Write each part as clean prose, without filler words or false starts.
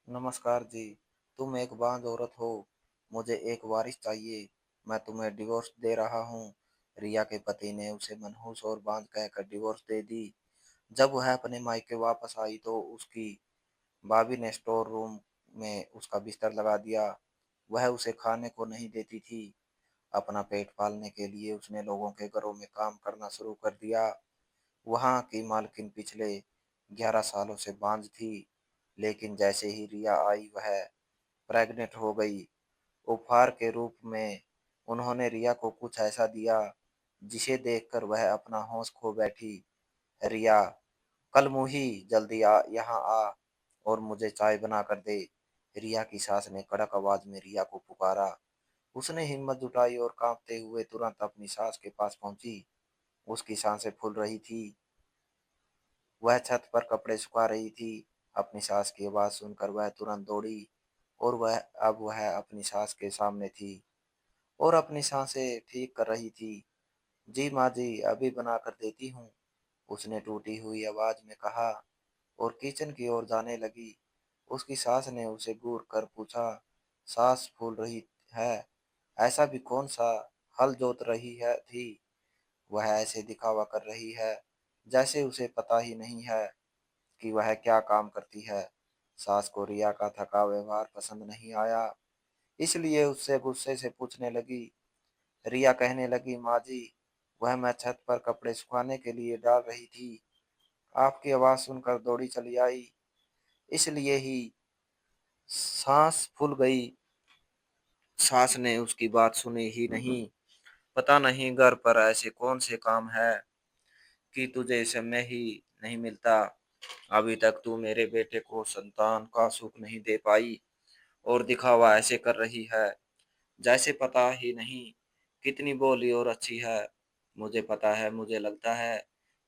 नमस्कार जी। तुम एक बांझ औरत हो। मुझे एक वारिस चाहिए। मैं तुम्हें डिवोर्स दे रहा हूँ। रिया के पति ने उसे मनहूस और बांझ कहकर डिवोर्स दे दी। जब वह अपने मायके वापस आई तो उसकी भाभी ने स्टोर रूम में उसका बिस्तर लगा दिया। वह उसे खाने को नहीं देती थी। अपना पेट पालने के लिए उसने लोगों के घरों में काम करना शुरू कर दिया। वहाँ की मालकिन पिछले 11 सालों से बांझ थी, लेकिन जैसे ही रिया आई वह प्रेग्नेंट हो गई। उपहार के रूप में उन्होंने रिया को कुछ ऐसा दिया जिसे देखकर वह अपना होश खो बैठी। रिया, कल मुही, जल्दी आ, यहाँ आ और मुझे चाय बना कर दे। रिया की सास ने कड़क आवाज में रिया को पुकारा। उसने हिम्मत जुटाई और कांपते हुए तुरंत अपनी सास के पास पहुंची। उसकी सांसें फूल रही थी। वह छत पर कपड़े सुखा रही थी। अपनी सास की आवाज सुनकर वह तुरंत दौड़ी और वह अपनी सास के सामने थी और अपनी सांसें ठीक कर रही थी। जी माँ जी, अभी बना कर देती हूँ, उसने टूटी हुई आवाज में कहा और किचन की ओर जाने लगी। उसकी सास ने उसे घूर कर पूछा, सास फूल रही है? ऐसा भी कौन सा हल जोत रही है थी? वह ऐसे दिखावा कर रही है जैसे उसे पता ही नहीं है कि वह क्या काम करती है। सास को रिया का थका व्यवहार पसंद नहीं आया, इसलिए उससे गुस्से से पूछने लगी। रिया कहने लगी, माँ जी, वह मैं छत पर कपड़े सुखाने के लिए डाल रही थी। आपकी आवाज सुनकर दौड़ी चली आई, इसलिए ही सांस फूल गई। सास ने उसकी बात सुनी ही नहीं। पता नहीं घर पर ऐसे कौन से काम है कि तुझे समय ही नहीं मिलता। अभी तक तू मेरे बेटे को संतान का सुख नहीं दे पाई और दिखावा ऐसे कर रही है जैसे पता ही नहीं कितनी भोली और अच्छी है। मुझे पता है, मुझे लगता है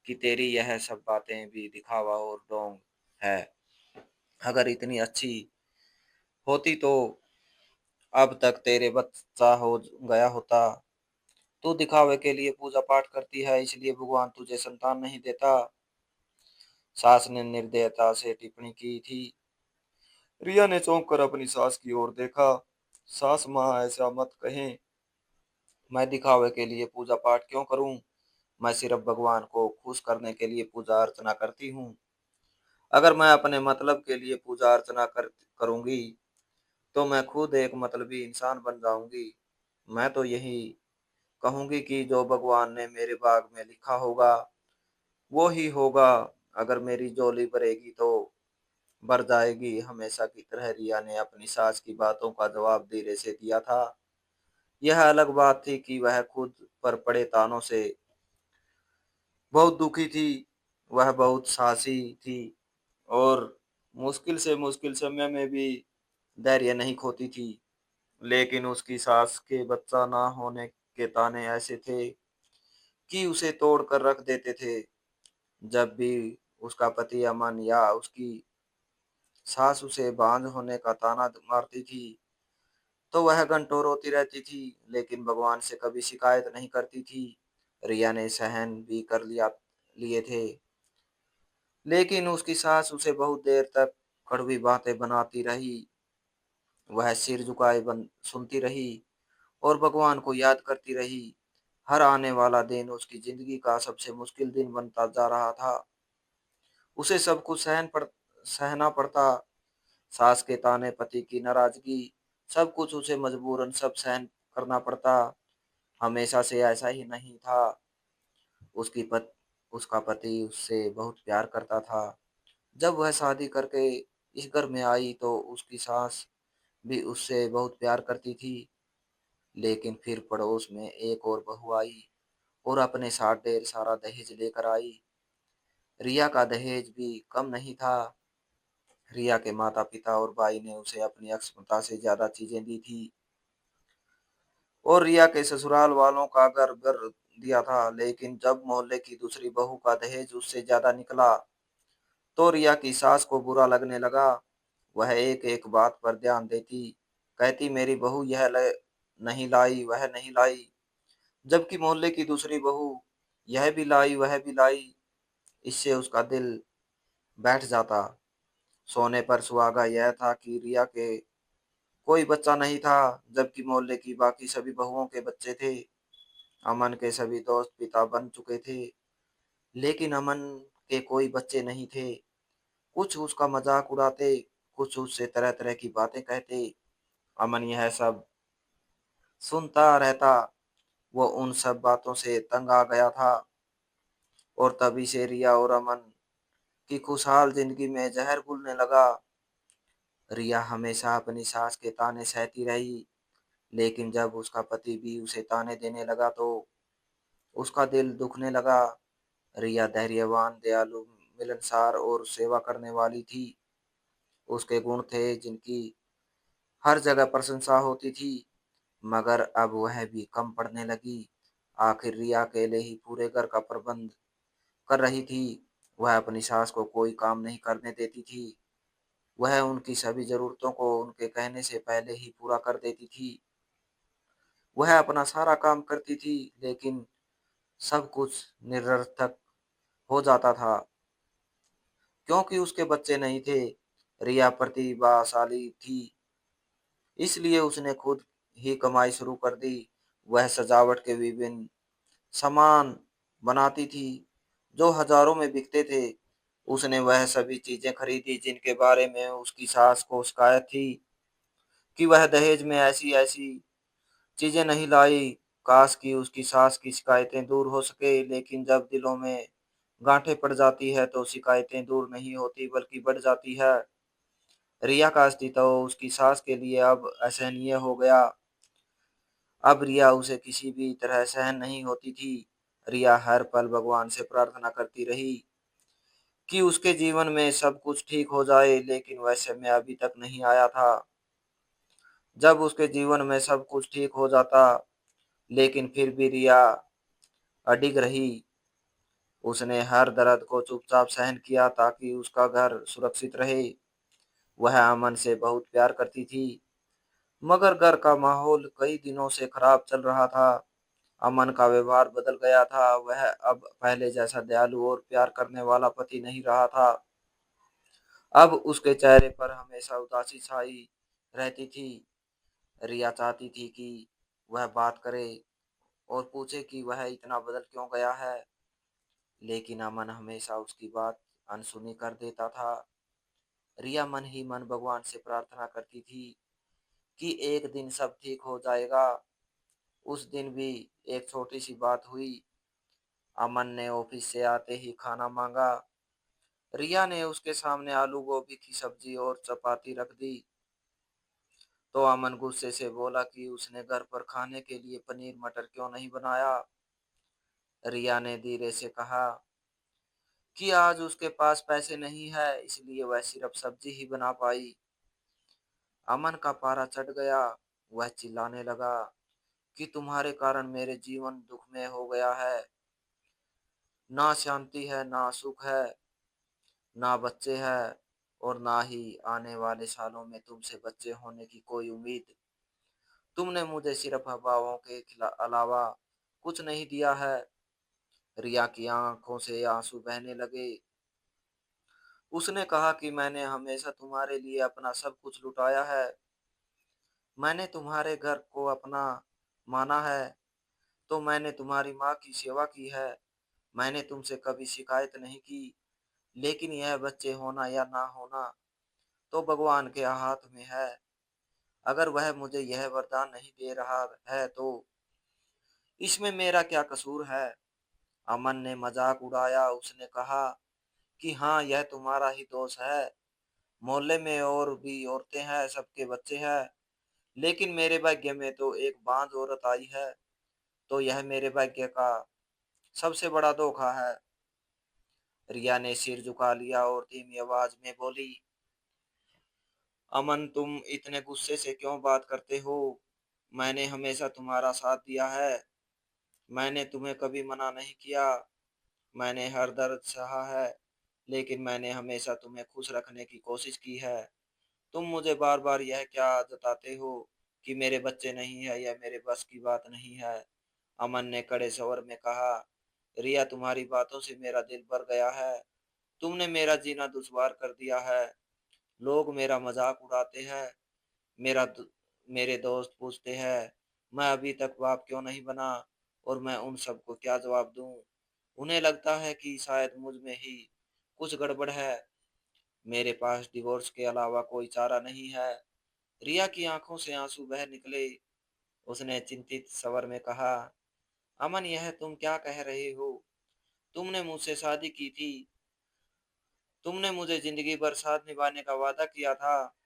कि तेरी यह सब बातें भी दिखावा और ढोंग है। अगर इतनी अच्छी होती तो अब तक तेरे बच्चा हो गया होता। तू दिखावे के लिए पूजा पाठ करती है, इसलिए भगवान तुझे संतान नहीं देता। सास ने निर्दयता से टिप्पणी की थी। रिया ने चौंक कर अपनी सास की ओर देखा। सास माँ, ऐसा मत कहें। मैं दिखावे के लिए पूजा पाठ क्यों करूं? मैं सिर्फ भगवान को खुश करने के लिए पूजा अर्चना करती हूँ। अगर मैं अपने मतलब के लिए पूजा अर्चना करूंगी तो मैं खुद एक मतलबी इंसान बन जाऊंगी। मैं तो यही कहूंगी कि जो भगवान ने मेरे भाग में लिखा होगा वो ही होगा। अगर मेरी झोली भरेगी तो भर जाएगी। हमेशा की तरह रिया ने अपनी सास की बातों का जवाब धीरे से दिया था। यह अलग बात थी कि वह खुद पर पड़े तानों से बहुत दुखी थी। वह बहुत साहसी थी और मुश्किल से मुश्किल समय में भी धैर्य नहीं खोती थी। लेकिन उसकी सास के बच्चा ना होने के ताने ऐसे थे कि उसे तोड़ कर रख देते थे। जब भी उसका पति अमन या उसकी सास उसे बांझ होने का ताना मारती थी तो वह घंटों रोती रहती थी, लेकिन भगवान से कभी शिकायत नहीं करती थी। रिया ने सहन भी कर लिए थे, लेकिन उसकी सास उसे बहुत देर तक कड़वी बातें बनाती रही। वह सिर झुकाए बन सुनती रही और भगवान को याद करती रही। हर आने वाला दिन उसकी जिंदगी का सबसे मुश्किल दिन बनता जा रहा था। उसे सब कुछ सहना पड़ता। सास के ताने, पति की नाराजगी, सब कुछ उसे मजबूरन सब सहन करना पड़ता। हमेशा से ऐसा ही नहीं था। उसकी पत उसका पति उससे बहुत प्यार करता था। जब वह शादी करके इस घर में आई तो उसकी सास भी उससे बहुत प्यार करती थी। लेकिन फिर पड़ोस में एक और बहू आई और अपने साथ ढेर सारा दहेज लेकर आई। रिया का दहेज भी कम नहीं था। रिया के माता पिता और भाई ने उसे अपनी अक्षमता से ज्यादा चीजें दी थी और रिया के ससुराल वालों का घर कर दिया था। लेकिन जब मोहल्ले की दूसरी बहू का दहेज उससे ज्यादा निकला तो रिया की सास को बुरा लगने लगा। वह एक एक बात पर ध्यान देती, कहती मेरी बहू नहीं लाई, वह नहीं लाई, जबकि मोहल्ले की दूसरी बहू यह भी लाई, वह भी लाई। इससे उसका दिल बैठ जाता। सोने पर सुहागा यह था कि रिया के कोई बच्चा नहीं था, जबकि मोहल्ले की बाकी सभी बहुओं के बच्चे थे। अमन के सभी दोस्त पिता बन चुके थे, लेकिन अमन के कोई बच्चे नहीं थे। कुछ उसका मजाक उड़ाते, कुछ उससे तरह तरह की बातें कहते। अमन यह सब सुनता रहता। वो उन सब बातों से तंग आ गया था, और तभी से रिया और अमन की खुशहाल जिंदगी में जहर घुलने लगा। रिया हमेशा अपनी सास के ताने सहती रही, लेकिन जब उसका पति भी उसे ताने देने लगा तो उसका दिल दुखने लगा। रिया धैर्यवान, दयालु, मिलनसार और सेवा करने वाली थी। उसके गुण थे जिनकी हर जगह प्रशंसा होती थी, मगर अब वह भी कम पड़ने लगी। आखिर रिया अकेले ही पूरे घर का प्रबंध कर रही थी। वह अपनी सास को कोई काम नहीं करने देती थी। वह उनकी सभी जरूरतों को उनके कहने से पहले ही पूरा कर देती थी। वह अपना सारा काम करती थी, लेकिन सब कुछ निरर्थक हो जाता था, क्योंकि उसके बच्चे नहीं थे। रिया प्रतिभाशाली थी, इसलिए उसने खुद ही कमाई शुरू कर दी। वह सजावट के विभिन्न सामान बनाती थी, जो हजारों में बिकते थे। उसने वह सभी चीजें खरीदी जिनके बारे में उसकी सास को शिकायत थी कि वह दहेज में ऐसी ऐसी चीजें नहीं लाई। काश कि उसकी सास की शिकायतें दूर हो सके, लेकिन जब दिलों में गांठें पड़ जाती है तो शिकायतें दूर नहीं होती बल्कि बढ़ जाती है। रिया का अस्तित्व उसकी सास के लिए अब असहनीय हो गया। अब रिया उसे किसी भी तरह सहन नहीं होती थी। रिया हर पल भगवान से प्रार्थना करती रही कि उसके जीवन में सब कुछ ठीक हो जाए, लेकिन वह समय अभी तक नहीं आया था जब उसके जीवन में सब कुछ ठीक हो जाता। लेकिन फिर भी रिया अडिग रही। उसने हर दर्द को चुपचाप सहन किया ताकि उसका घर सुरक्षित रहे। वह अमन से बहुत प्यार करती थी, मगर घर का माहौल कई दिनों से खराब चल रहा था। अमन का व्यवहार बदल गया था। वह अब पहले जैसा दयालु और प्यार करने वाला पति नहीं रहा था। अब उसके चेहरे पर हमेशा उदासी छाई रहती थी। रिया चाहती थी कि वह बात करे और पूछे कि वह इतना बदल क्यों गया है, लेकिन अमन हमेशा उसकी बात अनसुनी कर देता था। रिया मन ही मन भगवान से प्रार्थना करती थी कि एक दिन सब ठीक हो जाएगा। उस दिन भी एक छोटी सी बात हुई। अमन ने ऑफिस से आते ही खाना मांगा। रिया ने उसके सामने आलू गोभी की सब्जी और चपाती रख दी, तो अमन गुस्से से बोला कि उसने घर पर खाने के लिए पनीर मटर क्यों नहीं बनाया। रिया ने धीरे से कहा कि आज उसके पास पैसे नहीं है, इसलिए वह सिर्फ सब्जी ही बना पाई। अमन का पारा चढ़ गया। वह चिल्लाने लगा कि तुम्हारे कारण मेरे जीवन दुख में हो गया है। ना शांति है, ना सुख है, ना बच्चे हैं, और ना ही आने वाले सालों में तुमसे बच्चे होने की कोई उम्मीद। तुमने मुझे सिर्फ हवाओं के अलावा कुछ नहीं दिया है। रिया की आंखों से आंसू बहने लगे। उसने कहा कि मैंने हमेशा तुम्हारे लिए अपना सब कुछ लुटाया है। मैंने तुम्हारे घर को अपना माना है, तो मैंने तुम्हारी माँ की सेवा की है। मैंने तुमसे कभी शिकायत नहीं की, लेकिन यह बच्चे होना या ना होना तो भगवान के हाथ में है। अगर वह मुझे यह वरदान नहीं दे रहा है तो इसमें मेरा क्या कसूर है। अमन ने मजाक उड़ाया। उसने कहा कि हाँ, यह तुम्हारा ही दोष है। मोहल्ले में और भी औरतें हैं, सबके बच्चे हैं, लेकिन मेरे भाग्य में तो एक बांझ औरत आई है, तो यह मेरे भाग्य का सबसे बड़ा धोखा है। रिया ने सिर झुका लिया और धीमी आवाज में बोली, अमन, तुम इतने गुस्से से क्यों बात करते हो? मैंने हमेशा तुम्हारा साथ दिया है। मैंने तुम्हें कभी मना नहीं किया। मैंने हर दर्द सहा है, लेकिन मैंने हमेशा तुम्हें खुश रखने की कोशिश की है। तुम मुझे बार बार यह क्या जताते हो कि मेरे बच्चे नहीं है या मेरे बस की बात नहीं है। अमन ने कड़े स्वर में कहा, रिया, तुम्हारी बातों से मेरा दिल भर गया है। तुमने मेरा जीना दुश्वार कर दिया है। लोग मेरा मजाक उड़ाते हैं। मेरा दो, मेरे दोस्त पूछते हैं मैं अभी तक बाप क्यों नहीं बना, और मैं उन सबको क्या जवाब दूं। उन्हें लगता है कि शायद मुझ में ही कुछ गड़बड़ है। मेरे पास डिवोर्स के अलावा कोई चारा नहीं है। रिया की आंखों से आंसू बह निकले। उसने चिंतित स्वर में कहा, अमन, यह तुम क्या कह रहे हो? तुमने मुझसे शादी की थी। तुमने मुझे जिंदगी भर साथ निभाने का वादा किया था।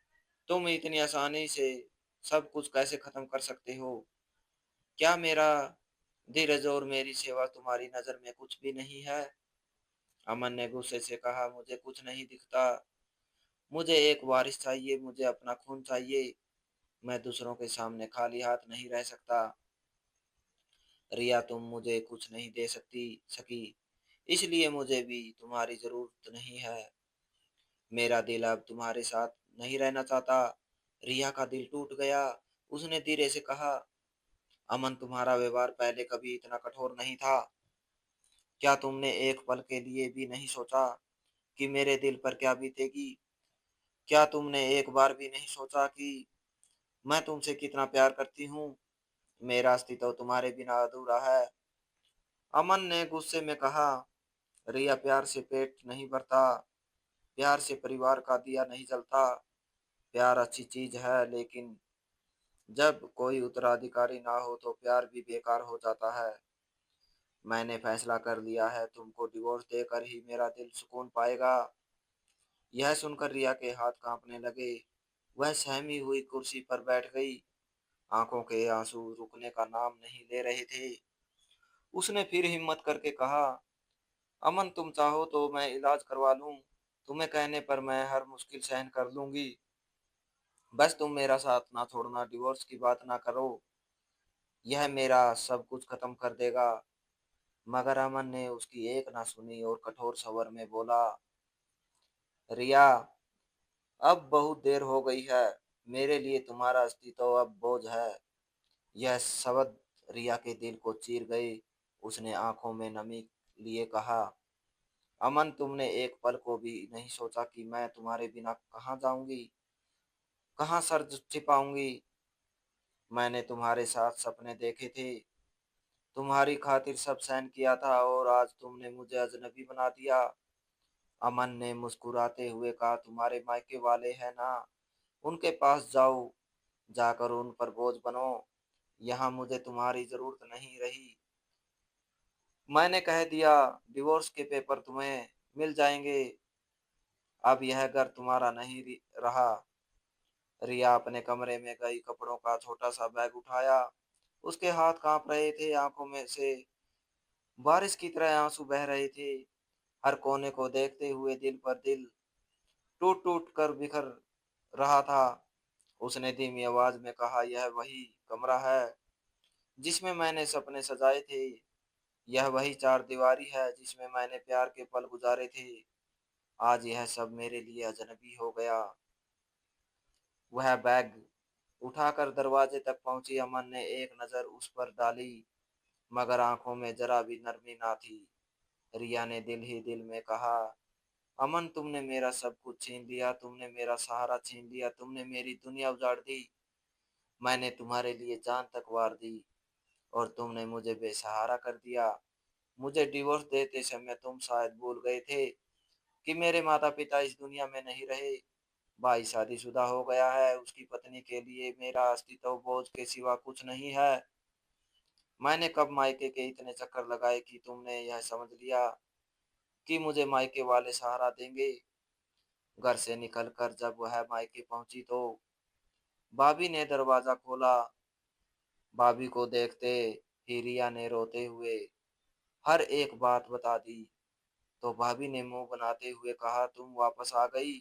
तुम इतनी आसानी से सब कुछ कैसे खत्म कर सकते हो? क्या मेरा धीरज और मेरी सेवा तुम्हारी नजर में कुछ भी नहीं है? अमन ने गुस्से से कहा, मुझे कुछ नहीं दिखता। मुझे एक वारिस चाहिए, मुझे अपना खून चाहिए। मैं दूसरों के सामने खाली हाथ नहीं रह सकता। रिया, तुम मुझे कुछ नहीं दे सकी, इसलिए मुझे भी तुम्हारी जरूरत नहीं है। मेरा दिल अब तुम्हारे साथ नहीं रहना चाहता। रिया का दिल टूट गया। उसने धीरे से कहा, अमन, तुम्हारा व्यवहार पहले कभी इतना कठोर नहीं था। क्या तुमने एक पल के लिए भी नहीं सोचा कि मेरे दिल पर क्या बीतेगी? क्या तुमने एक बार भी नहीं सोचा कि मैं तुमसे कितना प्यार करती हूँ? मेरा अस्तित्व तुम्हारे बिना अधूरा है। अमन ने गुस्से में कहा, रिया, प्यार से पेट नहीं भरता। प्यार से परिवार का दिया नहीं जलता। प्यार अच्छी चीज है, लेकिन जब कोई उत्तराधिकारी ना हो तो प्यार भी बेकार हो जाता है। मैंने फैसला कर लिया है, तुमको डिवोर्स देकर ही मेरा दिल सुकून पाएगा। यह सुनकर रिया के हाथ कांपने लगे। वह सहमी हुई कुर्सी पर बैठ गई। आंखों के आंसू रुकने का नाम नहीं ले रहे थे। उसने फिर हिम्मत करके कहा, अमन, तुम चाहो तो मैं इलाज करवा लूं। तुम्हें कहने पर मैं हर मुश्किल सहन कर लूंगी। बस तुम मेरा साथ ना छोड़ना, डिवोर्स की बात ना करो। यह मेरा सब कुछ खत्म कर देगा। मगर अमन ने उसकी एक ना सुनी और कठोर स्वर में बोला, रिया, अब बहुत देर हो गई है। मेरे लिए तुम्हारा अस्तित्व अब बोझ है। यह शब्द रिया के दिल को चीर गए। उसने आंखों में नमी लिए कहा, अमन, तुमने एक पल को भी नहीं सोचा कि मैं तुम्हारे बिना कहाँ जाऊंगी, कहाँ सर छिपाऊंगी? मैंने तुम्हारे साथ सपने देखे थे, तुम्हारी खातिर सब सहन किया था, और आज तुमने मुझे अजनबी बना दिया। अमन ने मुस्कुराते हुए कहा, तुम्हारे मायके वाले हैं ना, उनके पास जाओ। जाकर उन पर बोझ बनो। यहाँ मुझे तुम्हारी जरूरत नहीं रही। मैंने कह दिया, डिवोर्स के पेपर तुम्हें मिल जाएंगे। अब यह घर तुम्हारा नहीं रहा। रिया अपने कमरे में गई, कपड़ों का छोटा सा बैग उठाया। उसके हाथ कांप रहे थे, आंखों में से बारिश की तरह आंसू बह रहे थे। हर कोने को देखते हुए दिल पर दिल टूट टूट कर बिखर रहा था। उसने धीमी आवाज में कहा, यह वही कमरा है जिसमें मैंने सपने सजाए थे। यह वही चार दीवारी है जिसमें मैंने प्यार के पल गुजारे थे। आज यह सब मेरे लिए अजनबी हो गया। वह बैग उठाकर दरवाजे तक पहुंची। अमन ने एक नजर उस पर डाली, मगर आंखों में जरा भी नरमी ना थी। रिया ने दिल ही दिल में कहा, अमन, तुमने मेरा सब कुछ छीन लिया, तुमने मेरा सहारा छीन लिया, तुमने मेरी दुनिया उजाड़ दी। मैंने तुम्हारे लिए जान तक वार दी, और तुमने मुझे बेसहारा कर दिया। मुझे डिवोर्स देते समय तुम शायद भूल गए थे कि मेरे माता पिता इस दुनिया में नहीं रहे। भाई शादीशुदा हो गया है, उसकी पत्नी के लिए मेरा अस्तित्व बोझ के सिवा कुछ नहीं है। मैंने कब मायके के इतने चक्कर लगाए कि तुमने यह समझ लिया कि मुझे मायके वाले सहारा देंगे। घर से निकलकर जब वह मायके पहुंची तो भाभी ने दरवाजा खोला। भाभी को देखते ही रिया ने रोते हुए हर एक बात बता दी। तो भाभी ने मुंह बनाते हुए कहा, तुम वापस आ गई,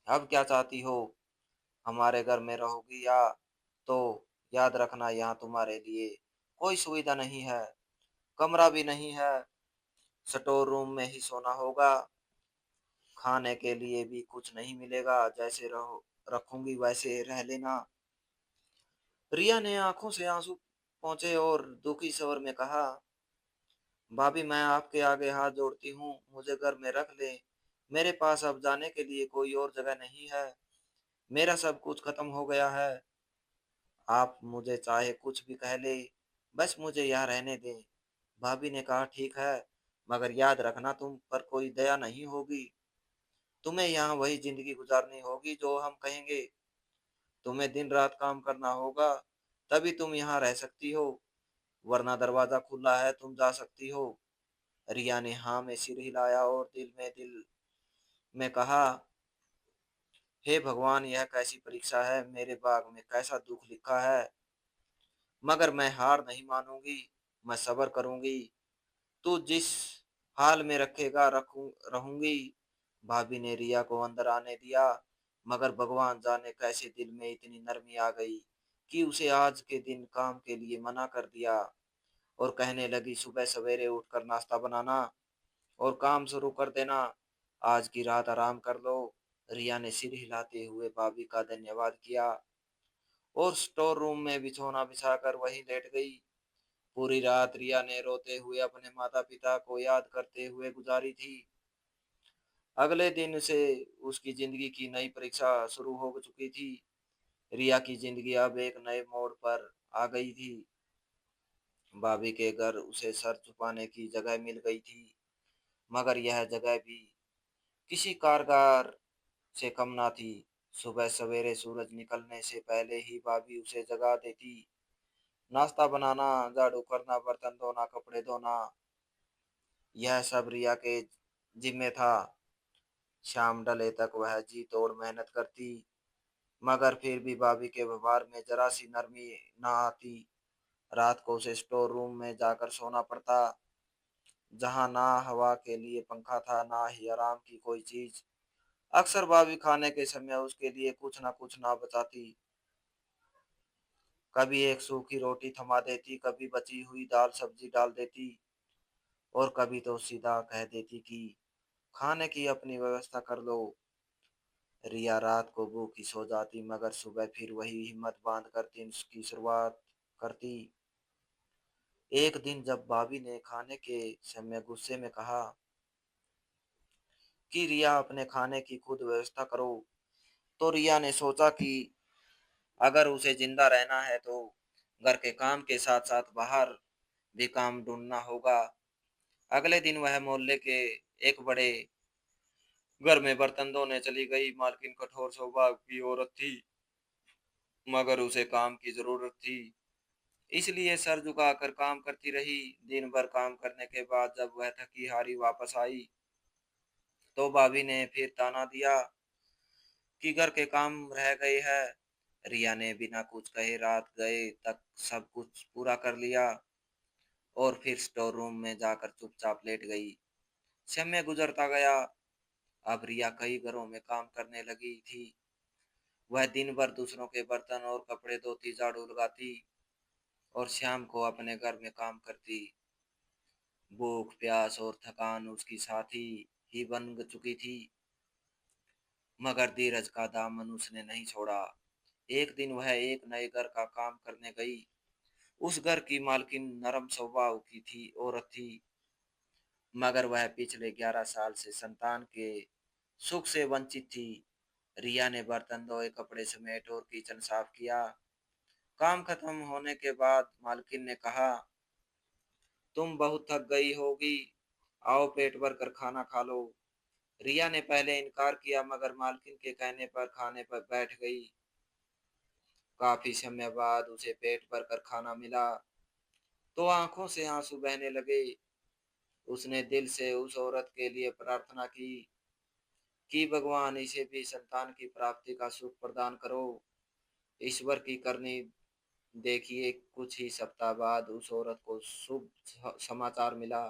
अब क्या चाहती हो? हमारे घर में रहोगी या? तो याद रखना, यहाँ तुम्हारे लिए कोई सुविधा नहीं है, कमरा भी नहीं है, स्टोर रूम में ही सोना होगा। खाने के लिए भी कुछ नहीं मिलेगा, जैसे रहो रखूंगी वैसे रह लेना। रिया ने आंखों से आंसू पहुंचे और दुखी स्वर में कहा, भाभी, मैं आपके आगे हाथ जोड़ती हूँ, मुझे घर में रख ले। मेरे पास अब जाने के लिए कोई और जगह नहीं है। मेरा सब कुछ खत्म हो गया है। आप मुझे चाहे कुछ भी कह ले, बस मुझे यहाँ रहने दें। भाभी ने कहा, ठीक है, मगर याद रखना तुम पर कोई दया नहीं होगी। तुम्हें यहाँ वही जिंदगी गुजारनी होगी जो हम कहेंगे। तुम्हें दिन रात काम करना होगा, तभी तुम यहाँ रह सकती हो, वरना दरवाजा खुला है, तुम जा सकती हो। रिया ने हाँ में सिर हिलाया और दिल में कहा, हे भगवान, यह कैसी परीक्षा है, मेरे भाग में कैसा दुख लिखा है। मगर मैं हार नहीं मानूंगी, मैं सब्र करूंगी। तू जिस हाल में रखेगा रहूंगी। भाभी ने रिया को अंदर आने दिया, मगर भगवान जाने कैसे दिल में इतनी नरमी आ गई कि उसे आज के दिन काम के लिए मना कर दिया और कहने लगी, सुबह सवेरे उठकर नाश्ता बनाना और काम शुरू कर देना। आज की रात आराम कर लो। रिया ने सिर हिलाते हुए भाभी का धन्यवाद किया और स्टोर रूम में बिछौना बिछाकर वहीं लेट गई। पूरी रात रिया ने रोते हुए अपने माता पिता को याद करते हुए गुजारी थी। अगले दिन से उसकी जिंदगी की नई परीक्षा शुरू हो चुकी थी। रिया की जिंदगी अब एक नए मोड़ पर आ गई थी। भाभी के घर उसे सर छुपाने की जगह मिल गई थी, मगर यह जगह भी किसी कारगर से कम ना थी। सुबह सवेरे सूरज निकलने से पहले ही भाभी उसे जगा देती। नाश्ता बनाना, झाड़ू करना, बर्तन धोना, कपड़े धोना, यह सब रिया के जिम्मे था। शाम ढले तक वह जी तोड़ मेहनत करती, मगर फिर भी भाभी के व्यवहार में जरा सी नरमी न आती। रात को उसे स्टोर रूम में जाकर सोना पड़ता, जहां ना हवा के लिए पंखा था, ना ही आराम की कोई चीज। अक्सर भाभी खाने के समय उसके लिए कुछ ना कुछ ना बचाती। कभी एक सूखी रोटी थमा देती, कभी बची हुई दाल सब्जी डाल देती, और कभी तो सीधा कह देती कि खाने की अपनी व्यवस्था कर लो। रिया रात को भूखी सो जाती, मगर सुबह फिर वही हिम्मत बांध कर दिन की शुरुआत करती। एक दिन जब भाभी ने खाने के समय गुस्से में कहा कि रिया, अपने खाने की खुद व्यवस्था करो, तो रिया ने सोचा कि अगर उसे जिंदा रहना है तो घर के काम के साथ साथ बाहर भी काम ढूंढना होगा। अगले दिन वह मोहल्ले के एक बड़े घर में बर्तन धोने चली गई। मालकिन कठोर स्वभाव की औरत थी, मगर उसे काम की जरूरत थी, इसलिए सर झुकाकर काम करती रही। दिन भर काम करने के बाद जब वह थकी हारी वापस आई, तो भाभी ने फिर ताना दिया कि घर के काम रह गए हैं। रिया ने बिना कुछ कहे रात गए तक सब कुछ पूरा कर लिया और फिर स्टोर रूम में जाकर चुपचाप लेट गई। समय गुजरता गया। अब रिया कई घरों में काम करने लगी थी। वह दिन भर दूसरों के बर्तन और कपड़े धोती, झाड़ू लगाती और शाम को अपने घर में काम करती। भूख, प्यास और थकान उसकी साथी ही बन चुकी थी, मगर धीरज का दामन उसने नहीं छोड़ा। एक दिन वह एक नए घर का काम करने गई। उस घर की मालकिन नरम स्वभाव की थी औरत थी, मगर वह पिछले 11 साल से संतान के सुख से वंचित थी। रिया ने बर्तन धोए, कपड़े समेट और किचन साफ किया। काम खत्म होने के बाद मालकिन ने कहा, तुम बहुत थक गई होगी, आओ पेट भर कर खाना खा लो। रिया ने पहले इनकार किया, मगर मालकिन के कहने पर खाने पर बैठ गई। काफी समय बाद उसे पेट भर कर खाना मिला तो आंखों से आंसू बहने लगे। उसने दिल से उस औरत के लिए प्रार्थना की कि भगवान इसे भी संतान की प्राप्ति का सुख प्रदान करो। ईश्वर की करनी देखिए, कुछ ही सप्ताह बाद उस औरत को शुभ समाचार मिला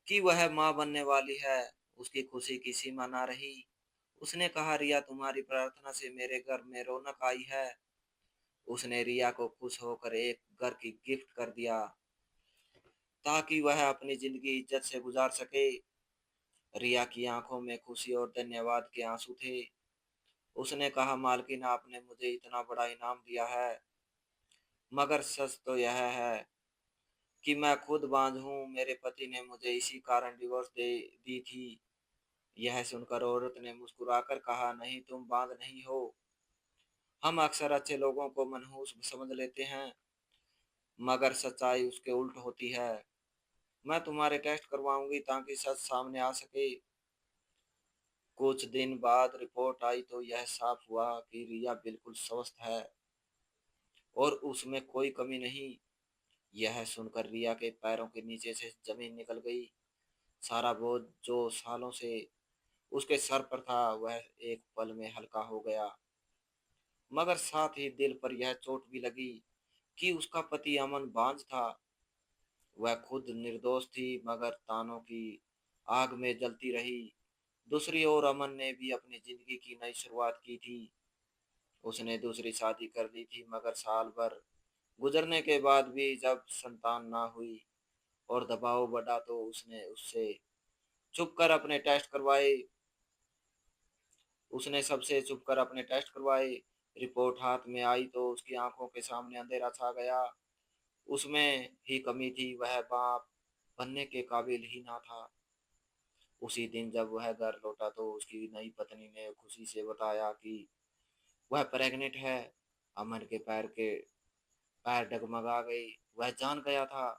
कि वह मां बनने वाली है। उसकी खुशी की सीमा ना रही। उसने कहा, रिया, तुम्हारी प्रार्थना से मेरे घर में रौनक आई है। उसने रिया को खुश होकर एक घर की गिफ्ट कर दिया ताकि वह अपनी जिंदगी इज्जत से गुजार सके। रिया की आंखों में खुशी और धन्यवाद के आंसू थे। उसने कहा, मालकिन, आपने मुझे इतना बड़ा इनाम दिया है, मगर सच तो यह है कि मैं खुद बाँझ हूँ, मेरे पति ने मुझे इसी कारण डिवोर्स दे दी थी। यह सुनकर औरत ने मुस्कुराकर कहा, नहीं तुम बाँझ नहीं हो। हम अक्सर अच्छे लोगों को मनहूस समझ लेते हैं, मगर सच्चाई उसके उल्ट होती है। मैं तुम्हारे टेस्ट करवाऊँगी ताकि सच सामने आ सके। कुछ दिन बाद रिपोर्ट आई तो यह साफ हुआ कि रिया बिल्कुल स्वस्थ है और उसमें कोई कमी नहीं। यह सुनकर रिया के पैरों के नीचे से जमीन निकल गई। सारा बोझ जो सालों से उसके सर पर था, वह एक पल में हल्का हो गया। मगर साथ ही दिल पर यह चोट भी लगी कि उसका पति अमन बांझ था। वह खुद निर्दोष थी, मगर तानों की आग में जलती रही। दूसरी ओर अमन ने भी अपनी जिंदगी की नई शुरुआत की थी। उसने दूसरी शादी कर ली थी, मगर साल भर गुजरने के बाद भी जब संतान ना हुई और दबाव बढ़ा तो उसने उससे छुप कर अपने टेस्ट करवाए। उसने सबसे छुप कर अपने टेस्ट करवाए। रिपोर्ट हाथ में आई तो उसकी आंखों के सामने अंधेरा छा गया। उसमें ही कमी थी, वह बाप बनने के काबिल ही ना था। उसी दिन जब वह घर लौटा तो उसकी नई पत्नी ने खुशी से बताया कि वह प्रेग्नेंट है। अमन के पैर डगमगा गई। वह जान गया था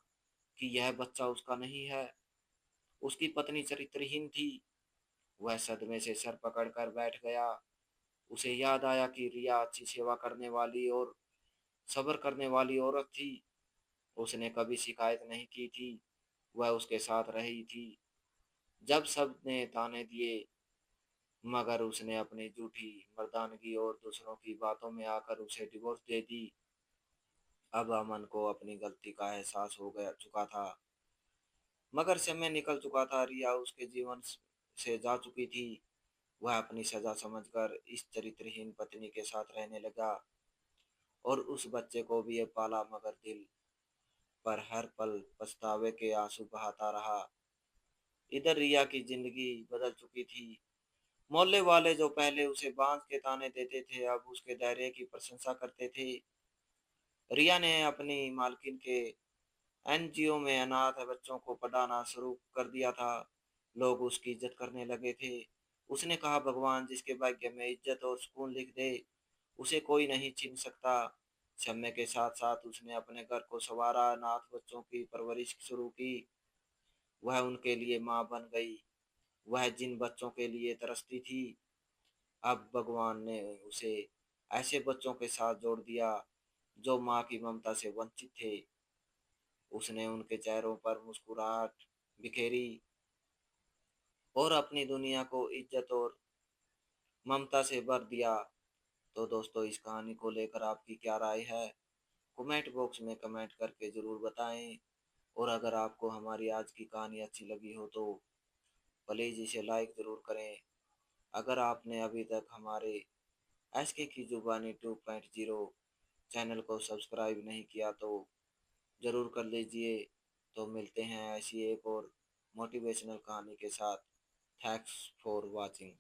कि यह बच्चा उसका नहीं है। उसकी पत्नी चरित्रहीन थी। वह सदमे से सर पकड़कर बैठ गया। उसे याद आया कि रिया अच्छी सेवा करने वाली और सब्र करने वाली औरत थी। उसने कभी शिकायत नहीं की थी, वह उसके साथ रही थी जब सब ने ताने दिए। मगर उसने अपनी झूठी मर्दानगी और दूसरों की बातों में आकर उसे डिवोर्स दे दी। अब अमन को अपनी गलती का एहसास हो गया चुका था, मगर समय निकल चुका था। रिया उसके जीवन से जा चुकी थी। वह अपनी सजा समझकर इस चरित्रहीन पत्नी के साथ रहने लगा और उस बच्चे को भी ये पाला, मगर दिल पर हर पल पछतावे के आंसू बहाता रहा। इधर रिया की जिंदगी बदल चुकी थी। मोहल्ले वाले जो पहले उसे बांस के ताने देते थे, अब उसके धैर्य की प्रशंसा करते थे। रिया ने अपनी मालकिन के एनजीओ में अनाथ बच्चों को पढ़ाना शुरू कर दिया था। लोग उसकी इज्जत करने लगे थे। उसने कहा, भगवान जिसके भाग्य में इज्जत और सुकून लिख दे, उसे कोई नहीं छीन सकता। समय के साथ साथ उसने अपने घर को संवारा, अनाथ बच्चों की परवरिश शुरू की। वह उनके लिए माँ बन गई, वह जिन बच्चों के लिए तरसती थी। अब भगवान ने उसे ऐसे बच्चों के साथ जोड़ दिया जो माँ की ममता से वंचित थे। उसने उनके चेहरों पर मुस्कुराहट बिखेरी और अपनी दुनिया को इज्जत और ममता से भर दिया। तो दोस्तों, इस कहानी को लेकर आपकी क्या राय है? कमेंट बॉक्स में कमेंट करके ज़रूर बताएं। और अगर आपको हमारी आज की कहानी अच्छी लगी हो तो प्लीज़ इसे लाइक ज़रूर करें। अगर आपने अभी तक हमारे एसके की जुबानी 2.0 चैनल को सब्सक्राइब नहीं किया तो ज़रूर कर लीजिए। तो मिलते हैं ऐसी एक और मोटिवेशनल कहानी के साथ। Thanks for watching.